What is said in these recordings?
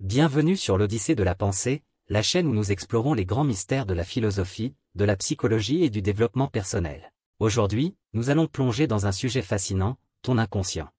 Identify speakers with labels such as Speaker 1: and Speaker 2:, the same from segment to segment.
Speaker 1: Bienvenue sur l'Odyssée de la pensée, la chaîne où nous explorons les grands mystères de la philosophie, de la psychologie et du développement personnel. Aujourd'hui, nous allons plonger dans un sujet fascinant, ton inconscient.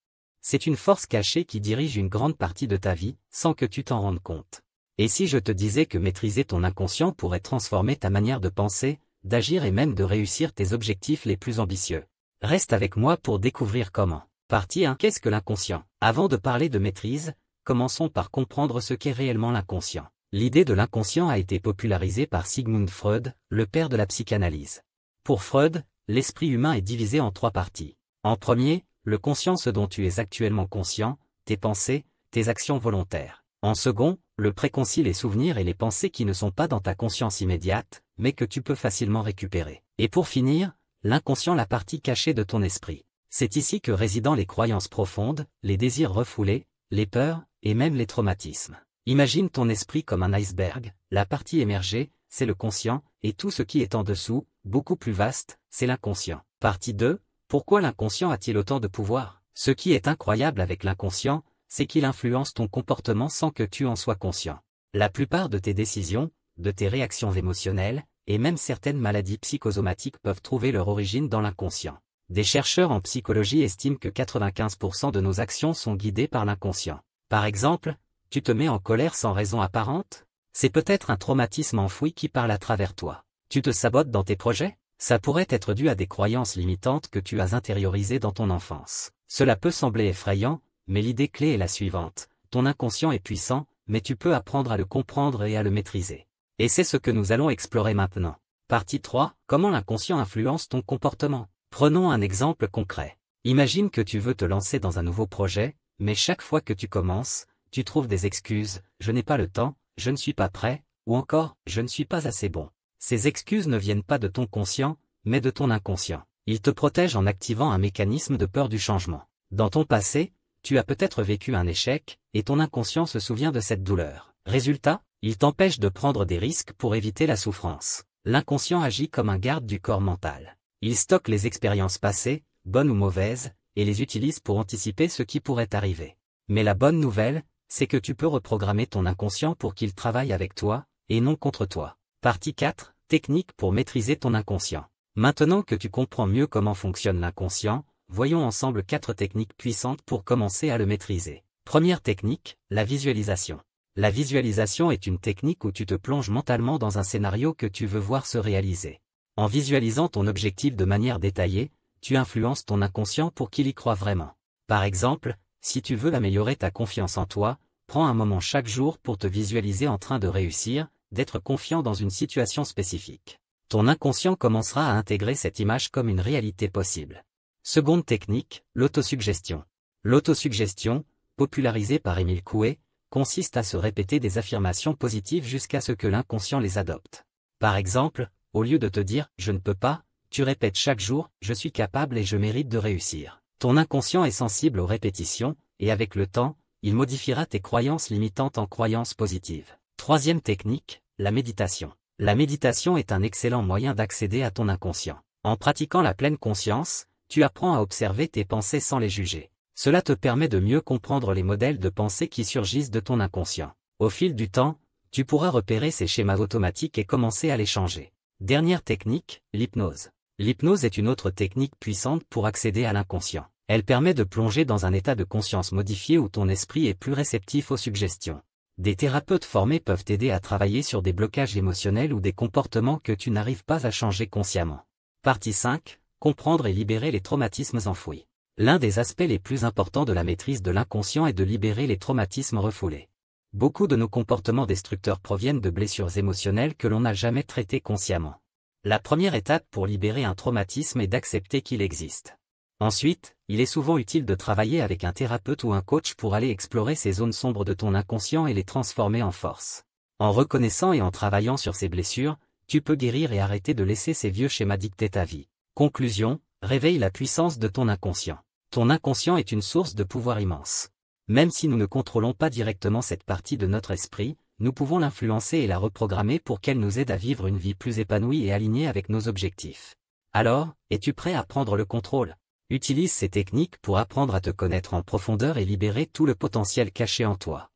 Speaker 1: C'est une force cachée qui dirige une grande partie de ta vie, sans que tu t'en rendes compte. Et si je te disais que maîtriser ton inconscient pourrait transformer ta manière de penser, d'agir et même de réussir tes objectifs les plus ambitieux? Reste avec moi pour découvrir comment. Partie 1. Qu'est-ce que l'inconscient? Avant de parler de maîtrise, commençons par comprendre ce qu'est réellement l'inconscient. L'idée de l'inconscient a été popularisée par Sigmund Freud, le père de la psychanalyse. Pour Freud, l'esprit humain est divisé en 3 parties. En premier, le conscient, ce dont tu es actuellement conscient, tes pensées, tes actions volontaires. En second, le préconscient, les souvenirs et les pensées qui ne sont pas dans ta conscience immédiate, mais que tu peux facilement récupérer. Et pour finir, l'inconscient, la partie cachée de ton esprit. C'est ici que résident les croyances profondes, les désirs refoulés, les peurs, et même les traumatismes. Imagine ton esprit comme un iceberg, la partie émergée, c'est le conscient, et tout ce qui est en dessous, beaucoup plus vaste, c'est l'inconscient. Partie 2, pourquoi l'inconscient a-t-il autant de pouvoir? Ce qui est incroyable avec l'inconscient, c'est qu'il influence ton comportement sans que tu en sois conscient. La plupart de tes décisions, de tes réactions émotionnelles, et même certaines maladies psychosomatiques peuvent trouver leur origine dans l'inconscient. Des chercheurs en psychologie estiment que 95% de nos actions sont guidées par l'inconscient. Par exemple, tu te mets en colère sans raison apparente? C'est peut-être un traumatisme enfoui qui parle à travers toi. Tu te sabotes dans tes projets? Ça pourrait être dû à des croyances limitantes que tu as intériorisées dans ton enfance. Cela peut sembler effrayant, mais l'idée clé est la suivante. Ton inconscient est puissant, mais tu peux apprendre à le comprendre et à le maîtriser. Et c'est ce que nous allons explorer maintenant. Partie 3. Comment l'inconscient influence ton comportement? Prenons un exemple concret. Imagine que tu veux te lancer dans un nouveau projet, mais chaque fois que tu commences, tu trouves des excuses, je n'ai pas le temps, je ne suis pas prêt, ou encore, je ne suis pas assez bon. Ces excuses ne viennent pas de ton conscient, mais de ton inconscient. Il te protège en activant un mécanisme de peur du changement. Dans ton passé, tu as peut-être vécu un échec, et ton inconscient se souvient de cette douleur. Résultat, il t'empêche de prendre des risques pour éviter la souffrance. L'inconscient agit comme un garde du corps mental. Il stocke les expériences passées, bonnes ou mauvaises, et les utilise pour anticiper ce qui pourrait arriver. Mais la bonne nouvelle, c'est que tu peux reprogrammer ton inconscient pour qu'il travaille avec toi, et non contre toi. Partie 4. Technique pour maîtriser ton inconscient. Maintenant que tu comprends mieux comment fonctionne l'inconscient, voyons ensemble 4 techniques puissantes pour commencer à le maîtriser. Première technique, la visualisation. La visualisation est une technique où tu te plonges mentalement dans un scénario que tu veux voir se réaliser. En visualisant ton objectif de manière détaillée, tu influences ton inconscient pour qu'il y croie vraiment. Par exemple, si tu veux améliorer ta confiance en toi, prends un moment chaque jour pour te visualiser en train de réussir, d'être confiant dans une situation spécifique. Ton inconscient commencera à intégrer cette image comme une réalité possible. Seconde technique, l'autosuggestion. L'autosuggestion, popularisée par Émile Coué, consiste à se répéter des affirmations positives jusqu'à ce que l'inconscient les adopte. Par exemple, au lieu de te dire « je ne peux pas », tu répètes chaque jour « je suis capable et je mérite de réussir ». Ton inconscient est sensible aux répétitions, et avec le temps, il modifiera tes croyances limitantes en croyances positives. Troisième technique, la méditation. La méditation est un excellent moyen d'accéder à ton inconscient. En pratiquant la pleine conscience, tu apprends à observer tes pensées sans les juger. Cela te permet de mieux comprendre les modèles de pensée qui surgissent de ton inconscient. Au fil du temps, tu pourras repérer ces schémas automatiques et commencer à les changer. Dernière technique, l'hypnose. L'hypnose est une autre technique puissante pour accéder à l'inconscient. Elle permet de plonger dans un état de conscience modifié où ton esprit est plus réceptif aux suggestions. Des thérapeutes formés peuvent t'aider à travailler sur des blocages émotionnels ou des comportements que tu n'arrives pas à changer consciemment. Partie 5. Comprendre et libérer les traumatismes enfouis. L'un des aspects les plus importants de la maîtrise de l'inconscient est de libérer les traumatismes refoulés. Beaucoup de nos comportements destructeurs proviennent de blessures émotionnelles que l'on n'a jamais traitées consciemment. La première étape pour libérer un traumatisme est d'accepter qu'il existe. Ensuite, il est souvent utile de travailler avec un thérapeute ou un coach pour aller explorer ces zones sombres de ton inconscient et les transformer en force. En reconnaissant et en travaillant sur ces blessures, tu peux guérir et arrêter de laisser ces vieux schémas dicter ta vie. Conclusion, réveille la puissance de ton inconscient. Ton inconscient est une source de pouvoir immense. Même si nous ne contrôlons pas directement cette partie de notre esprit, nous pouvons l'influencer et la reprogrammer pour qu'elle nous aide à vivre une vie plus épanouie et alignée avec nos objectifs. Alors, es-tu prêt à prendre le contrôle? Utilise ces techniques pour apprendre à te connaître en profondeur et libérer tout le potentiel caché en toi.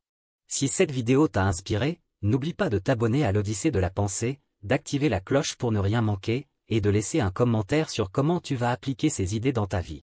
Speaker 1: Si cette vidéo t'a inspiré, n'oublie pas de t'abonner à l'Odyssée de la pensée, d'activer la cloche pour ne rien manquer, et de laisser un commentaire sur comment tu vas appliquer ces idées dans ta vie.